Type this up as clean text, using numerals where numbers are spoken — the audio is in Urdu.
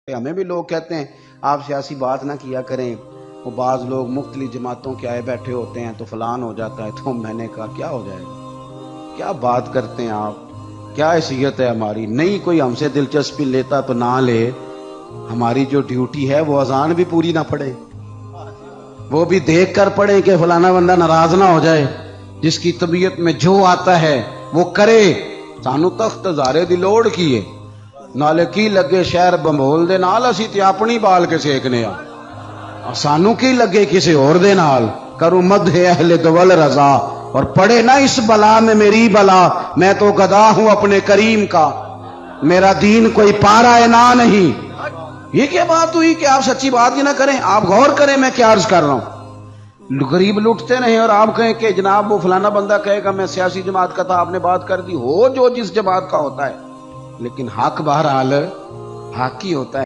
ہمیں بھی لوگ کہتے ہیں آپ سیاسی بات نہ کیا کریں، وہ بعض لوگ مختلف جماعتوں کے آئے بیٹھے ہوتے ہیں تو فلان ہو جاتا ہے، تو میں نے کہا کیا ہو جائے گا، کیا بات کرتے ہیں آپ، کیا حیثیت ہے ہماری، نہیں کوئی ہم سے دلچسپی لیتا تو نہ لے، ہماری جو ڈیوٹی ہے وہ اذان بھی پوری نہ پڑے، وہ بھی دیکھ کر پڑھیں کہ فلانا بندہ ناراض نہ ہو جائے، جس کی طبیعت میں جو آتا ہے وہ کرے، سانو تخت زارے دی لوڑ کی ہے، نالے کی لگے شہر بمول دے نال اسی تے اپنی بال کے سیکنے سانو کی لگے کسی اور دے نال، کروں مدح اہل دول رضا، اور پڑے نہ اس بلا میں میری بلا، میں تو گدا ہوں اپنے کریم کا، میرا دین کوئی پارا نہ نہیں۔ یہ کیا بات ہوئی کہ آپ سچی بات ہی نہ کریں، آپ غور کریں میں کیا عرض کر رہا ہوں، غریب لوٹتے نہیں اور آپ کہیں کہ جناب وہ فلانا بندہ کہے گا میں سیاسی جماعت کا تھا، آپ نے بات کر دی، ہو جو جس جماعت کا ہوتا ہے، لیکن حق بہرحال حق ہی ہوتا ہے۔